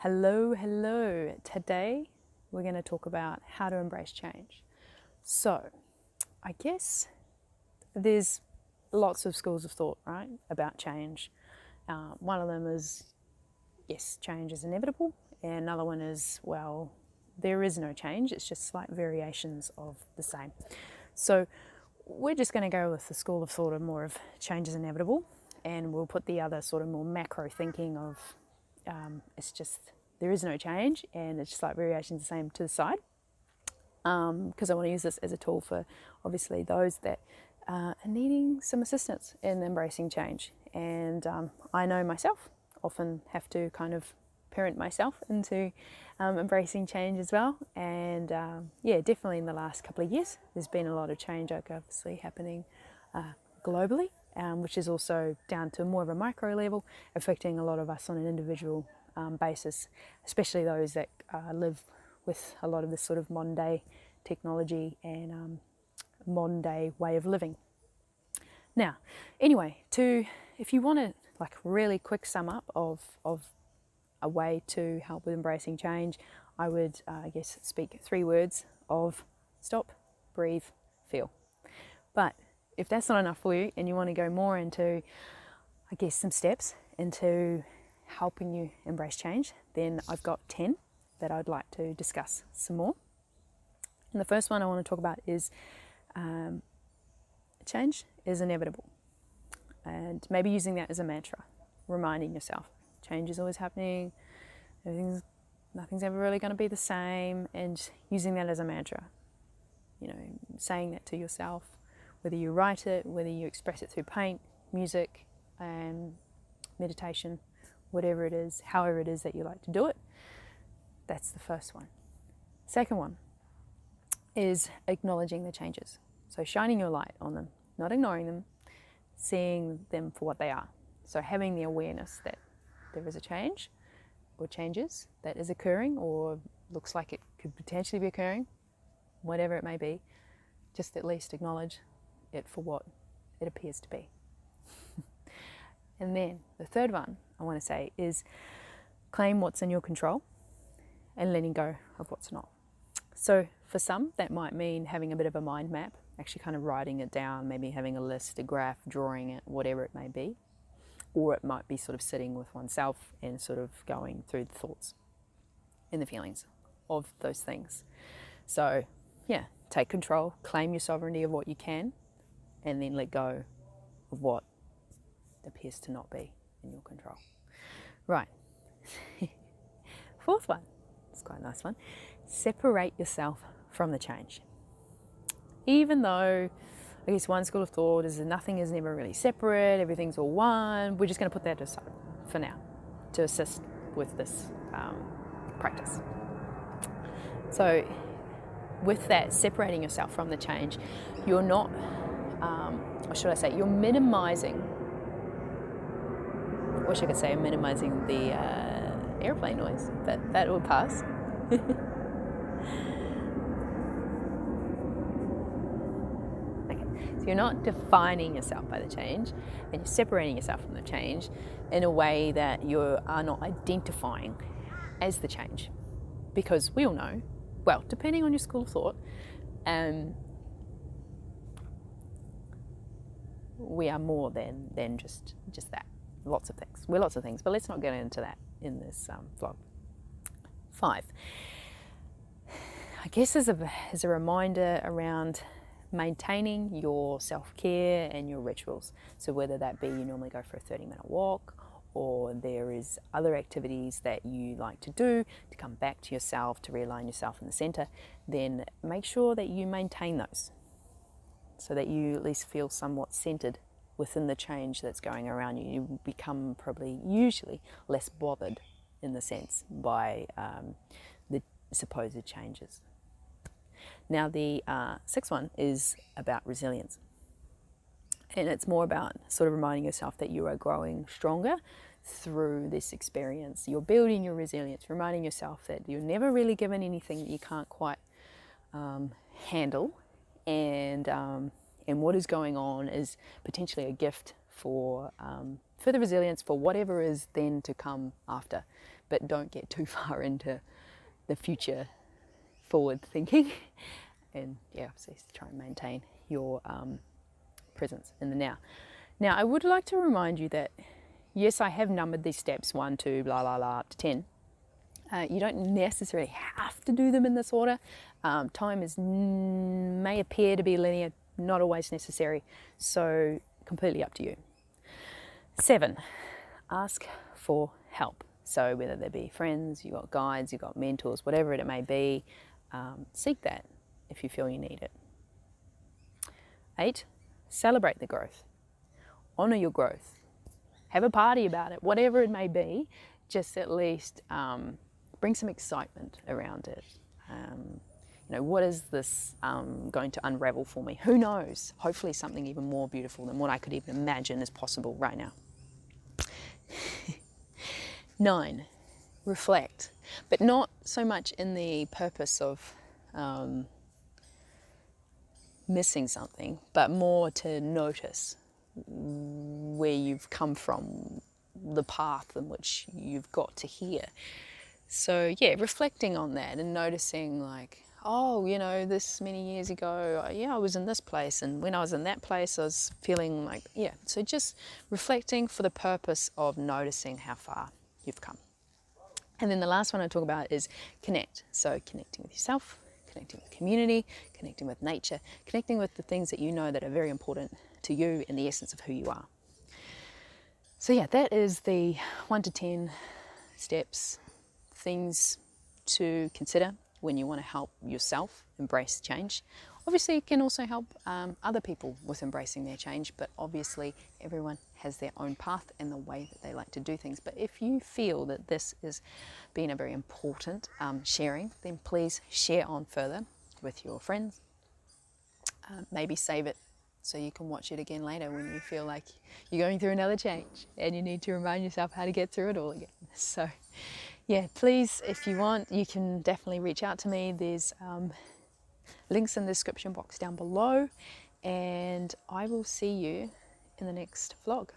Hello. Today we're going to talk about how to embrace change. So, I guess there's lots of schools of thought, right, about change. One of them is, yes, change is inevitable, and another one is, well, there is no change, it's just slight variations of the same. So, we're just going to go with the school of thought of more of change is inevitable, and we'll put the other sort of more macro thinking of it's just there is no change and it's just like variations the same to the side, because I want to use this as a tool for obviously those that are needing some assistance in embracing change. And I know myself often have to kind of parent myself into embracing change as well. And yeah, definitely in the last couple of years there's been a lot of change obviously happening globally, which is also down to more of a micro level, affecting a lot of us on an individual basis, especially those that live with a lot of this sort of modern day technology and modern day way of living. Now, anyway, if you want to like really quick sum up of a way to help with embracing change, I would I guess speak 3 words of stop, breathe, feel. But if that's not enough for you and you want to go more into, I guess, some steps into helping you embrace change, then I've got 10 that I'd like to discuss some more. And the first one I want to talk about is change is inevitable. And maybe using that as a mantra, reminding yourself change is always happening, nothing's ever really going to be the same, and using that as a mantra. You know, saying that to yourself, whether you write it, whether you express it through paint, music, meditation, whatever it is, however it is that you like to do it. That's the first one. Second one is acknowledging the changes. So shining your light on them, not ignoring them, seeing them for what they are. So having the awareness that there is a change or changes that is occurring or looks like it could potentially be occurring, whatever it may be, just at least acknowledge it for what it appears to be. And then the third one I want to say is claim what's in your control and letting go of what's not. So for some, that might mean having a bit of a mind map, actually kind of writing it down, maybe having a list, a graph, drawing it, whatever it may be. Or it might be sort of sitting with oneself and sort of going through the thoughts and the feelings of those things. So yeah, take control, claim your sovereignty of what you can, and then let go of what appears to not be in your control. Right. Fourth one, it's quite a nice one. Separate yourself from the change. Even though I guess one school of thought is that nothing is never really separate, everything's all one, we're just going to put that aside for now to assist with this practice. So with that, separating yourself from the change, you're not, or should I say, you're minimizing, I wish I could say minimizing the airplane noise, but that will pass. So you're not defining yourself by the change, and you're separating yourself from the change in a way that you are not identifying as the change. Because we all know, well, depending on your school of thought, we are more than just that. Lots of things. We're lots of things, but let's not get into that in this vlog. 5. I guess as a reminder around maintaining your self-care and your rituals. So whether that be you normally go for a 30-minute walk, or there is other activities that you like to do to come back to yourself, to realign yourself in the center, then make sure that you maintain those so that you at least feel somewhat centered within the change that's going around you. You become probably usually less bothered in the sense by the supposed changes. Now the 6th one is about resilience, and it's more about sort of reminding yourself that you are growing stronger through this experience. You're building your resilience, reminding yourself that you're never really given anything that you can't quite handle, and what is going on is potentially a gift for further resilience for whatever is then to come after, but don't get too far into the future forward thinking. And yeah, obviously try and maintain your presence in the now. Now, I would like to remind you that yes, I have numbered these steps 1, 2, blah, blah, blah, up to 10. You don't necessarily have to do them in this order. Time may appear to be linear, not always necessary, so completely up to you. 7, ask for help. So whether there be friends, you've got guides, you've got mentors, whatever it may be, seek that if you feel you need it. 8, celebrate the growth. Honour your growth. Have a party about it, whatever it may be, just at least bring some excitement around it. You know, what is this going to unravel for me? Who knows? Hopefully something even more beautiful than what I could even imagine is possible right now. 9, reflect, but not so much in the purpose of missing something, but more to notice where you've come from, the path in which you've got to here. So yeah, reflecting on that and noticing like, oh, you know, this many years ago, yeah, I was in this place, and when I was in that place, I was feeling like, yeah. So just reflecting for the purpose of noticing how far you've come. And then the last one I talk about is connect. So connecting with yourself, connecting with community, connecting with nature, connecting with the things that you know that are very important to you and the essence of who you are. So yeah, that is the 1 to 10 steps, things to consider when you want to help yourself embrace change. Obviously, it can also help other people with embracing their change, but obviously everyone has their own path and the way that they like to do things. But if you feel that this has been a very important sharing, then please share on further with your friends. Maybe save it so you can watch it again later when you feel like you're going through another change and you need to remind yourself how to get through it all again. So yeah, please, if you want, you can definitely reach out to me. There's links in the description box down below, and I will see you in the next vlog.